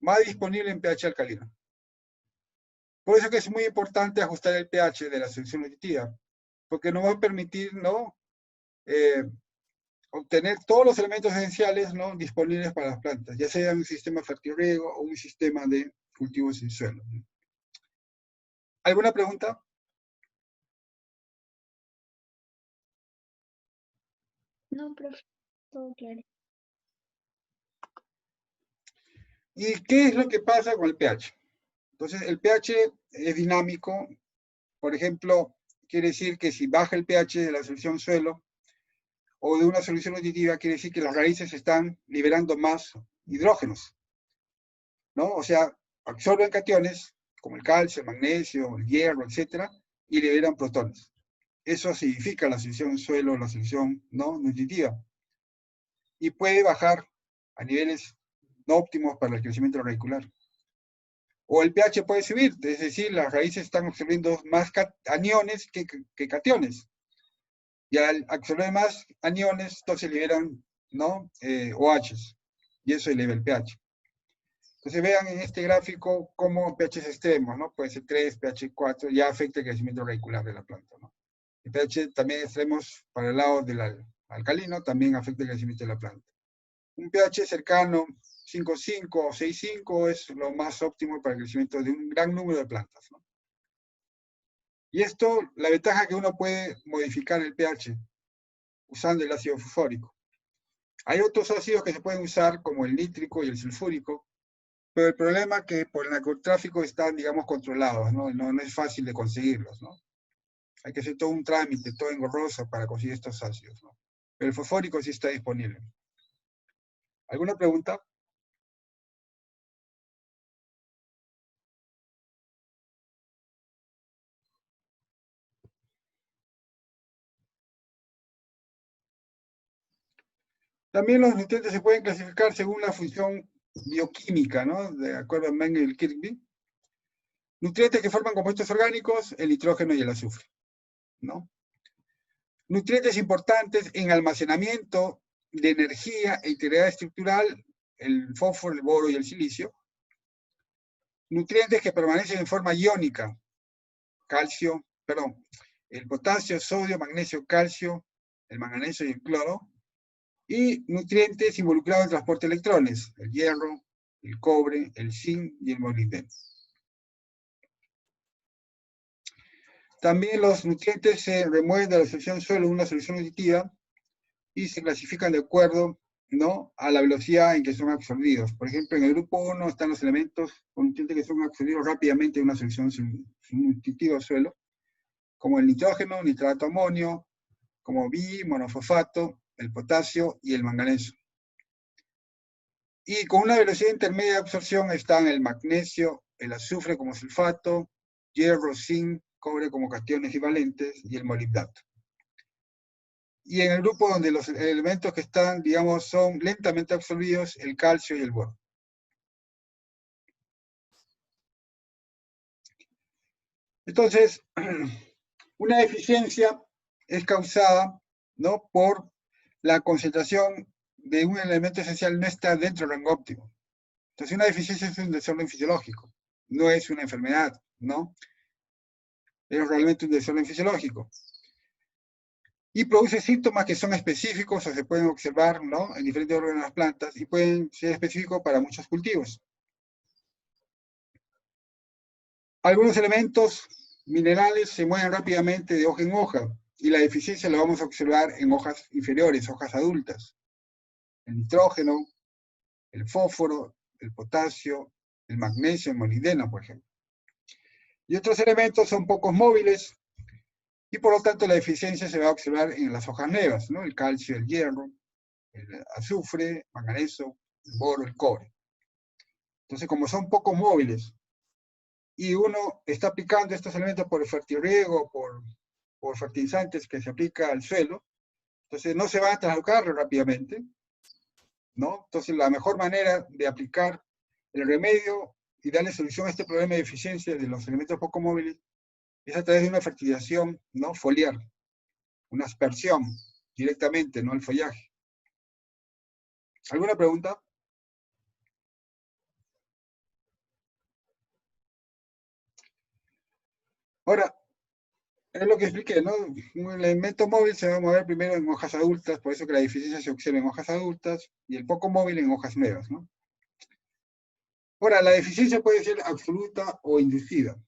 más disponible en pH alcalino. Por eso que es muy importante ajustar el pH de la solución nutritiva, porque nos va a permitir, ¿no? Obtener todos los elementos esenciales, ¿no? Disponibles para las plantas, ya sea un sistema fertirriego o un sistema de cultivos sin suelo. ¿Alguna pregunta? No, profe, todo claro. ¿Y qué es lo que pasa con el pH? Entonces, el pH es dinámico. Por ejemplo, quiere decir que si baja el pH de la solución suelo o de una solución nutritiva, quiere decir que las raíces están liberando más hidrógenos, ¿no? O sea, absorben cationes, como el calcio, el magnesio, el hierro, etcétera, y liberan protones. Eso significa la solución suelo, la solución no nutritiva. Y puede bajar a niveles no óptimos para el crecimiento radicular. O el pH puede subir, es decir, las raíces están absorbiendo más aniones que cationes. Y al absorber más aniones, entonces liberan, ¿no? OHs. Y eso eleva el pH. Entonces vean en este gráfico cómo pH extremos, ¿no? Puede ser 3, pH 4, ya afecta el crecimiento radicular de la planta, ¿no? El pH también extremos para el lado del alcalino también afecta el crecimiento de la planta. Un pH cercano 5,5 o 6,5 es lo más óptimo para el crecimiento de un gran número de plantas, ¿no? Y esto, la ventaja es que uno puede modificar el pH usando el ácido fosfórico. Hay otros ácidos que se pueden usar, como el nítrico y el sulfúrico, pero el problema es que por el narcotráfico están, digamos, controlados, ¿no? No es fácil de conseguirlos, ¿no? Hay que hacer todo un trámite, todo engorroso para conseguir estos ácidos, ¿no? Pero el fosfórico sí está disponible. ¿Alguna pregunta? También los nutrientes se pueden clasificar según la función bioquímica, ¿no? De acuerdo a Mengele y Kirkby. Nutrientes que forman compuestos orgánicos, el nitrógeno y el azufre, ¿no? Nutrientes importantes en almacenamiento de energía e integridad estructural, el fósforo, el boro y el silicio. Nutrientes que permanecen en forma iónica, el potasio, sodio, magnesio, calcio, el manganeso y el cloro. Y nutrientes involucrados en transporte de electrones, el hierro, el cobre, el zinc y el molibdeno. También los nutrientes se remueven de la solución suelo en una solución nutritiva y se clasifican de acuerdo, ¿no?, a la velocidad en que son absorbidos. Por ejemplo, en el grupo 1 están los elementos con nutrientes que son absorbidos rápidamente en una solución nutritiva suelo, como el nitrógeno, nitrato de amonio, como monofosfato, el potasio y el manganeso. Y con una velocidad intermedia de absorción están el magnesio, el azufre como sulfato, hierro, zinc, cobre como cationes y valentes, y el molibdato. Y en el grupo donde los elementos que están, digamos, son lentamente absorbidos, el calcio y el boro. Entonces, una deficiencia es causada, ¿no?, por la concentración de un elemento esencial no está dentro del rango óptimo. Entonces, una deficiencia es un desorden fisiológico, no es una enfermedad, ¿no? Es realmente un desorden fisiológico. Y produce síntomas que son específicos o se pueden observar, ¿no?, en diferentes órganos de las plantas y pueden ser específicos para muchos cultivos. Algunos elementos minerales se mueven rápidamente de hoja en hoja y la deficiencia la vamos a observar en hojas inferiores, hojas adultas. El nitrógeno, el fósforo, el potasio, el magnesio, el molibdeno, por ejemplo. Y otros elementos son pocos móviles y por lo tanto la deficiencia se va a observar en las hojas nuevas, ¿no? El calcio, el hierro, el azufre, manganeso, el boro, el cobre. Entonces, como son pocos móviles y uno está aplicando estos elementos por el fertirriego, por fertilizantes que se aplica al suelo, entonces no se van a translocar rápidamente, ¿no? Entonces la mejor manera de aplicar el remedio y darle solución a este problema de eficiencia de los elementos poco móviles es a través de una fertilización, ¿no?, foliar, una aspersión directamente, no al follaje. ¿Alguna pregunta? Ahora, es lo que expliqué, ¿no? Un elemento móvil se va a mover primero en hojas adultas, por eso que la deficiencia se observa en hojas adultas, y el poco móvil en hojas nuevas, ¿no? Ahora, la deficiencia puede ser absoluta o inducida.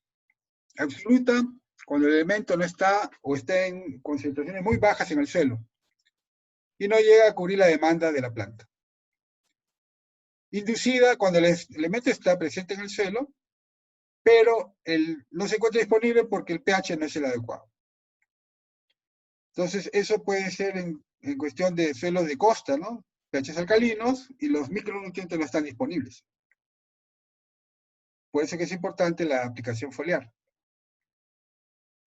Absoluta, cuando el elemento no está o está en concentraciones muy bajas en el suelo y no llega a cubrir la demanda de la planta. Inducida cuando el elemento está presente en el suelo, pero no se encuentra disponible porque el pH no es el adecuado. Entonces, eso puede ser en cuestión de suelos de costa, ¿no? pHs alcalinos y los micronutrientes no están disponibles. Por eso que es importante la aplicación foliar.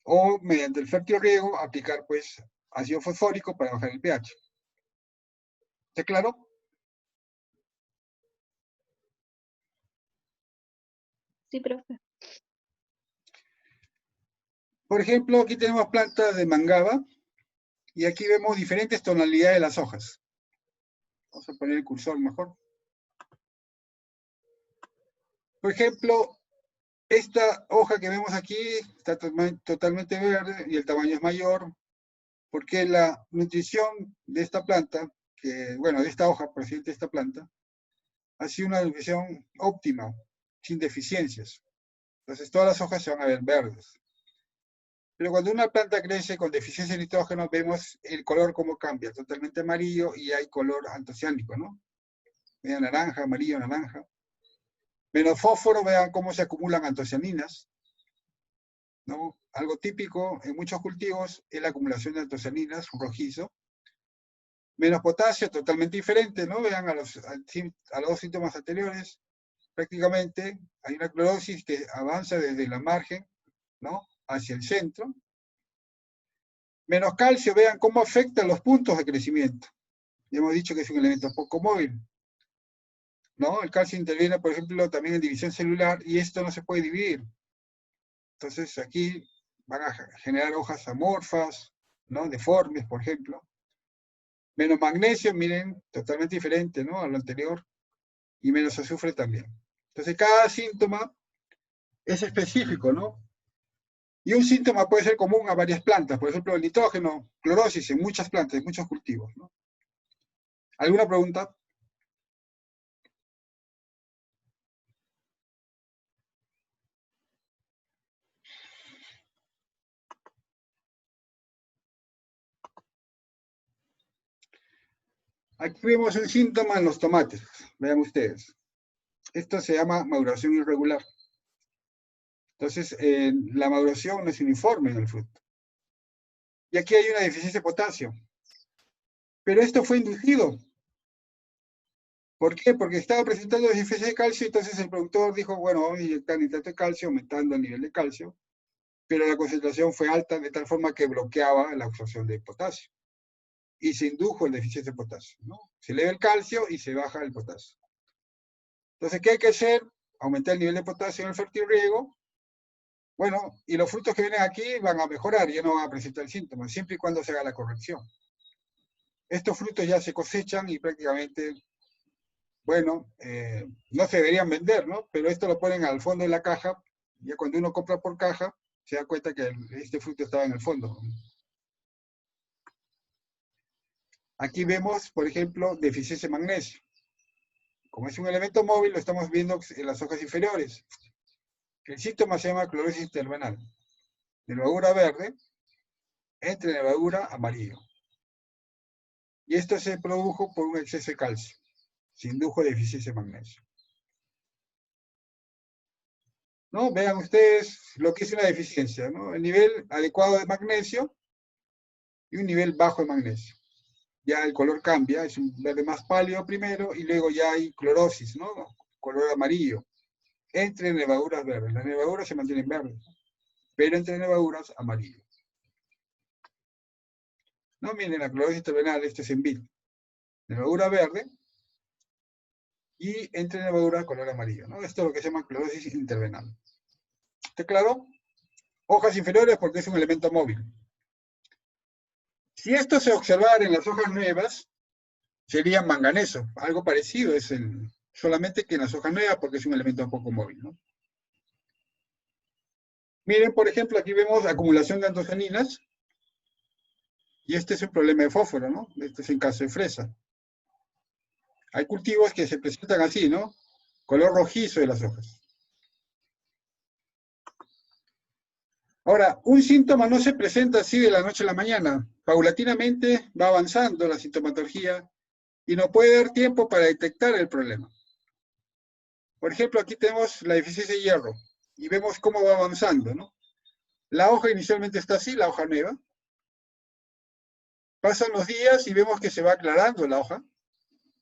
O mediante el fértil riego aplicar pues ácido fosfórico para bajar el pH. ¿Está claro? Sí, profe. Por ejemplo, aquí tenemos plantas de mangaba y aquí vemos diferentes tonalidades de las hojas. Vamos a poner el cursor mejor. Por ejemplo, esta hoja que vemos aquí está totalmente verde y el tamaño es mayor porque la nutrición de esta planta, de esta hoja, por decir, de esta planta, ha sido una nutrición óptima, sin deficiencias. Entonces todas las hojas se van a ver verdes. Pero cuando una planta crece con deficiencia de nitrógeno, vemos el color cómo cambia, totalmente amarillo y hay color antociánico, ¿no? Vean naranja, amarillo, naranja. Menos fósforo, vean cómo se acumulan antocianinas, ¿no? Algo típico en muchos cultivos es la acumulación de antocianinas, un rojizo. Menos potasio, totalmente diferente, ¿no? Vean a los dos síntomas anteriores, prácticamente hay una clorosis que avanza desde la margen, ¿no? Hacia el centro. Menos calcio, vean cómo afecta los puntos de crecimiento. Ya hemos dicho que es un elemento poco móvil, ¿no? El calcio interviene, por ejemplo, también en división celular y esto no se puede dividir. Entonces aquí van a generar hojas amorfas, ¿no? Deformes, por ejemplo. Menos magnesio, miren, totalmente diferente, ¿no? A lo anterior. Y menos azufre también. Entonces cada síntoma es específico, ¿no? Y un síntoma puede ser común a varias plantas, por ejemplo, el nitrógeno, clorosis en muchas plantas, en muchos cultivos, ¿no? ¿Alguna pregunta? Aquí vemos un síntoma en los tomates, vean ustedes. Esto se llama maduración irregular. Entonces, la maduración no es uniforme en el fruto. Y aquí hay una deficiencia de potasio. Pero esto fue inducido. ¿Por qué? Porque estaba presentando deficiencia de calcio, entonces el productor dijo, bueno, vamos a inyectar nitrato de calcio, aumentando el nivel de calcio, pero la concentración fue alta de tal forma que bloqueaba la absorción de potasio. Y se indujo el deficiencia de potasio, ¿no? Se eleva el calcio y se baja el potasio. Entonces, ¿qué hay que hacer? Aumentar el nivel de potasio en el fértil riego. Bueno, y los frutos que vienen aquí van a mejorar, ya no van a presentar síntomas, siempre y cuando se haga la corrección. Estos frutos ya se cosechan y prácticamente, bueno, no se deberían vender, ¿no? Pero esto lo ponen al fondo de la caja, ya cuando uno compra por caja, se da cuenta que este fruto estaba en el fondo. Aquí vemos, por ejemplo, deficiencia de magnesio. Como es un elemento móvil, lo estamos viendo en las hojas inferiores. El síntoma se llama clorosis terminal. Nervadura verde, entre nervadura amarillo. Y esto se produjo por un exceso de calcio. Se indujo deficiencia de magnesio. ¿No? Vean ustedes lo que es una deficiencia, ¿no? El nivel adecuado de magnesio y un nivel bajo de magnesio. Ya el color cambia, es un verde más pálido primero y luego ya hay clorosis, ¿no? Color amarillo. Entre nervaduras verdes. Las nervaduras se mantienen verdes, pero entre nervaduras amarillo. No, miren, la clorosis terminal, este es en vid. Nervadura verde y entre nervadura color amarillo, ¿no? Esto es lo que se llama clorosis intervenal. ¿Está claro? Hojas inferiores porque es un elemento móvil. Si esto se observara en las hojas nuevas, sería manganeso. Algo parecido es solamente que en las hojas nuevas porque es un elemento un poco móvil, ¿no? Miren, por ejemplo, aquí vemos acumulación de antocianinas. Y este es un problema de fósforo, ¿no? Este es en caso de fresa. Hay cultivos que se presentan así, ¿no? Color rojizo de las hojas. Ahora, un síntoma no se presenta así de la noche a la mañana. Paulatinamente va avanzando la sintomatología y no puede dar tiempo para detectar el problema. Por ejemplo, aquí tenemos la deficiencia de hierro y vemos cómo va avanzando, ¿no? La hoja inicialmente está así, la hoja nueva. Pasan los días y vemos que se va aclarando la hoja,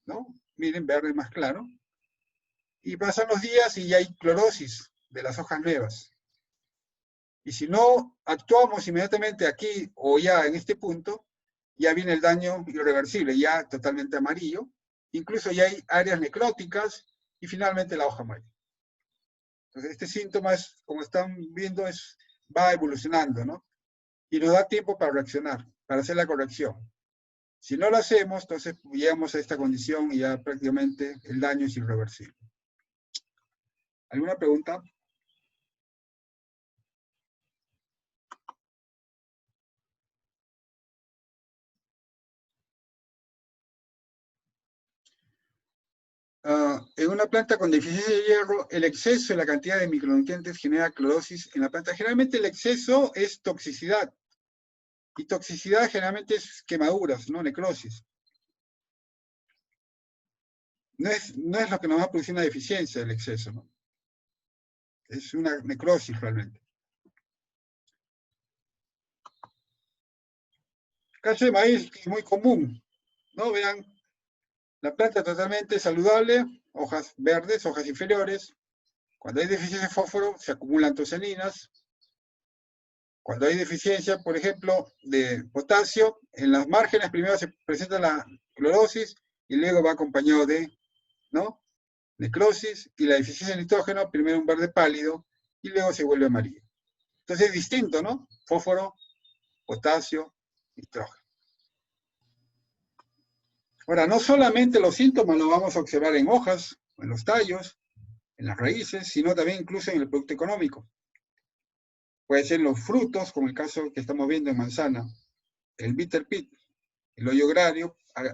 ¿no? Miren, verde más claro. Y pasan los días y ya hay clorosis de las hojas nuevas. Y si no actuamos inmediatamente aquí o ya en este punto, ya viene el daño irreversible, ya totalmente amarillo. Incluso ya hay áreas necróticas y finalmente la hoja muere. Entonces este síntoma, como están viendo, va evolucionando, ¿no? Y nos da tiempo para reaccionar, para hacer la corrección. Si no lo hacemos, entonces llegamos a esta condición y ya prácticamente el daño es irreversible. ¿Alguna pregunta? En una planta con deficiencia de hierro, el exceso de la cantidad de micronutrientes genera clorosis en la planta. Generalmente el exceso es toxicidad. Y toxicidad generalmente es quemaduras, ¿no? Necrosis. No es lo que nos va a producir una deficiencia, el exceso, ¿no? Es una necrosis realmente. Caso de maíz es muy común, ¿no? Vean, la planta totalmente saludable, hojas verdes, hojas inferiores. Cuando hay deficiencia de fósforo, se acumulan antocianinas. Cuando hay deficiencia, por ejemplo, de potasio, en las márgenes primero se presenta la clorosis y luego va acompañado de, ¿no?, necrosis, y la deficiencia de nitrógeno, primero un verde pálido y luego se vuelve amarillo. Entonces es distinto, ¿no? Fósforo, potasio, nitrógeno. Ahora, no solamente los síntomas los vamos a observar en hojas, en los tallos, en las raíces, sino también incluso en el producto económico. Puede ser los frutos, como el caso que estamos viendo en manzana, el bitter pit, el hoyo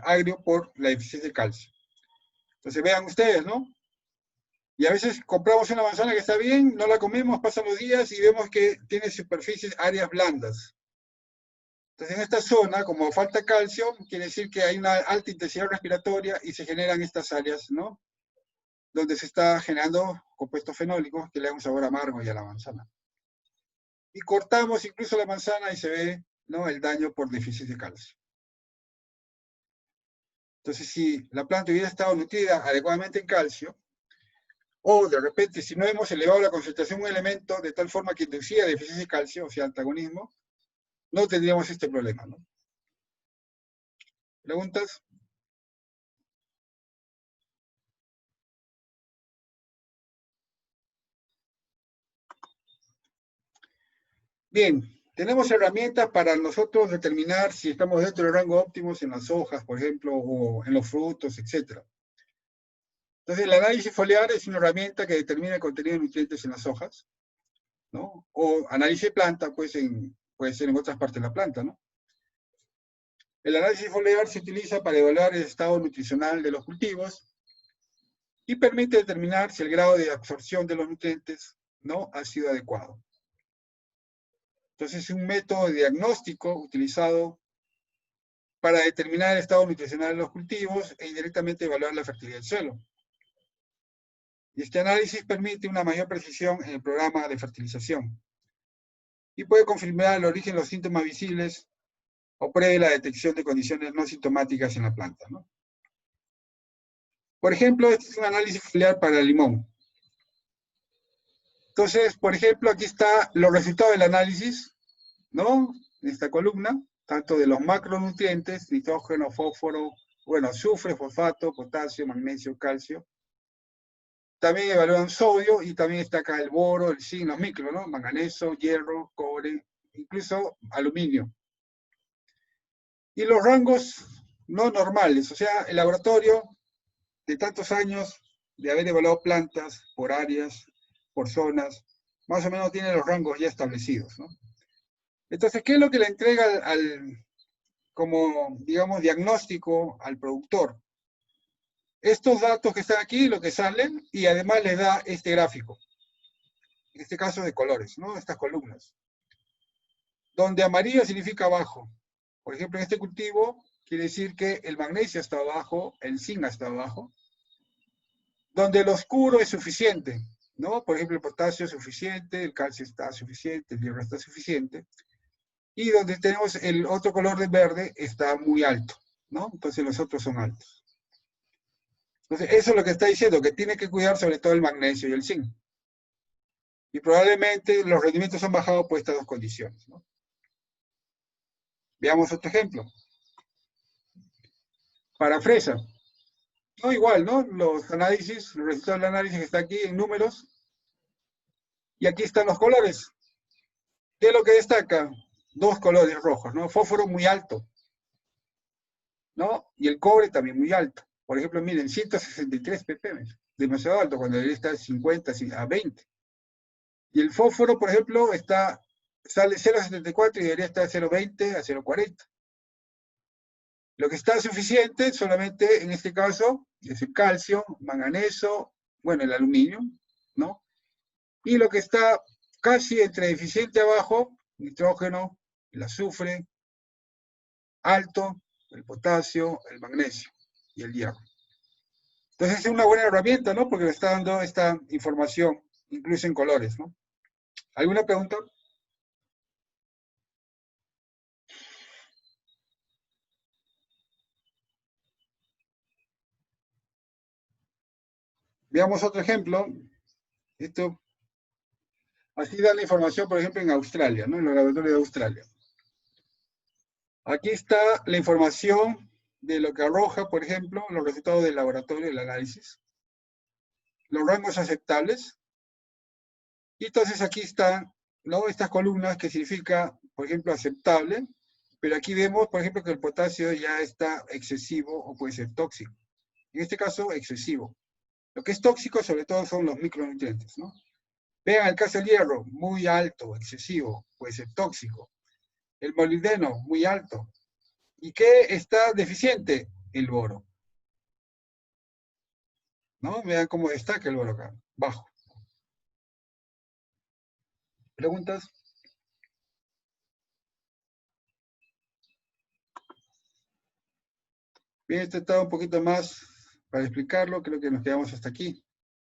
agrio por la deficiencia de calcio. Entonces vean ustedes, ¿no? Y a veces compramos una manzana que está bien, no la comemos, pasan los días y vemos que tiene superficies, áreas blandas. Entonces en esta zona, como falta calcio, quiere decir que hay una alta intensidad respiratoria y se generan estas áreas, ¿no?, donde se está generando compuestos fenólicos que le dan un sabor amargo y a la manzana. Y cortamos incluso la manzana y se ve, ¿no?, el daño por déficit de calcio. Entonces, si la planta hubiera estado nutrida adecuadamente en calcio, o de repente, si no hemos elevado la concentración de un elemento de tal forma que inducía deficiencia de calcio, o sea, antagonismo, no tendríamos este problema, ¿no? ¿Preguntas? Bien, tenemos herramientas para nosotros determinar si estamos dentro del rango óptimo en las hojas, por ejemplo, o en los frutos, etc. Entonces, el análisis foliar es una herramienta que determina el contenido de nutrientes en las hojas, ¿no? O análisis de planta, pues, puede ser en otras partes de la planta, ¿no? El análisis foliar se utiliza para evaluar el estado nutricional de los cultivos y permite determinar si el grado de absorción de los nutrientes, ¿no?, ha sido adecuado. Entonces, es un método de diagnóstico utilizado para determinar el estado nutricional de los cultivos e indirectamente evaluar la fertilidad del suelo. Y este análisis permite una mayor precisión en el programa de fertilización y puede confirmar el origen de los síntomas visibles o prevé la detección de condiciones no sintomáticas en la planta, ¿no? Por ejemplo, este es un análisis foliar para el limón. Entonces, por ejemplo, aquí están los resultados del análisis, ¿no?, en esta columna, tanto de los macronutrientes, nitrógeno, fósforo, bueno, azufre, fosfato, potasio, magnesio, calcio. También evalúan sodio y también está acá el boro, el zinc, los micros, ¿no?, manganeso, hierro, cobre, incluso aluminio. Y los rangos no normales, o sea, el laboratorio de tantos años de haber evaluado plantas por áreas, por zonas, más o menos tiene los rangos ya establecidos, ¿no? Entonces, ¿qué es lo que le entrega como, digamos, diagnóstico al productor? Estos datos que están aquí, lo que salen, y además les da este gráfico, en este caso de colores, ¿no?, estas columnas, donde amarillo significa bajo. Por ejemplo, en este cultivo quiere decir que el magnesio está abajo, el zinc está abajo, donde el oscuro es suficiente, ¿no? Por ejemplo, el potasio es suficiente, el calcio está suficiente, el hierro está suficiente, y donde tenemos el otro color de verde está muy alto, ¿no? Entonces los otros son altos. Entonces, eso es lo que está diciendo, que tiene que cuidar sobre todo el magnesio y el zinc. Y probablemente los rendimientos han bajado por estas dos condiciones, ¿no? Veamos otro ejemplo. Para fresa. No, igual, ¿no? Los análisis, los resultados del análisis que está aquí en números. Y aquí están los colores. ¿Qué es lo que destaca? Dos colores rojos, ¿no? Fósforo muy alto, ¿no? Y el cobre también muy alto. Por ejemplo, miren, 163 ppm. Demasiado alto, cuando debería estar 50 a 20. Y el fósforo, por ejemplo, sale 0,74 y debería estar 0,20 a 0,40. Lo que está suficiente solamente en este caso es el calcio, manganeso, bueno, el aluminio, ¿no? Y lo que está casi entre deficiente abajo, nitrógeno, el azufre, alto, el potasio, el magnesio y el hierro. Entonces es una buena herramienta, ¿no? Porque le está dando esta información, incluso en colores, ¿no? ¿Alguna pregunta? Veamos otro ejemplo. Esto, así da la información, por ejemplo, en Australia, ¿no? En los laboratorios de Australia. Aquí está la información de lo que arroja, por ejemplo, los resultados del laboratorio del análisis. Los rangos aceptables. Y entonces aquí están, ¿no? Estas columnas que significa, por ejemplo, aceptable. Pero aquí vemos, por ejemplo, que el potasio ya está excesivo o puede ser tóxico. En este caso, excesivo. Lo que es tóxico, sobre todo, son los micronutrientes, ¿no? Vean el caso del hierro, muy alto, excesivo, puede ser tóxico. El molibdeno, muy alto. ¿Y qué está deficiente? El boro. ¿No? Vean cómo destaca el boro acá, bajo. ¿Preguntas? Bien, este está un poquito más para explicarlo, creo que nos quedamos hasta aquí.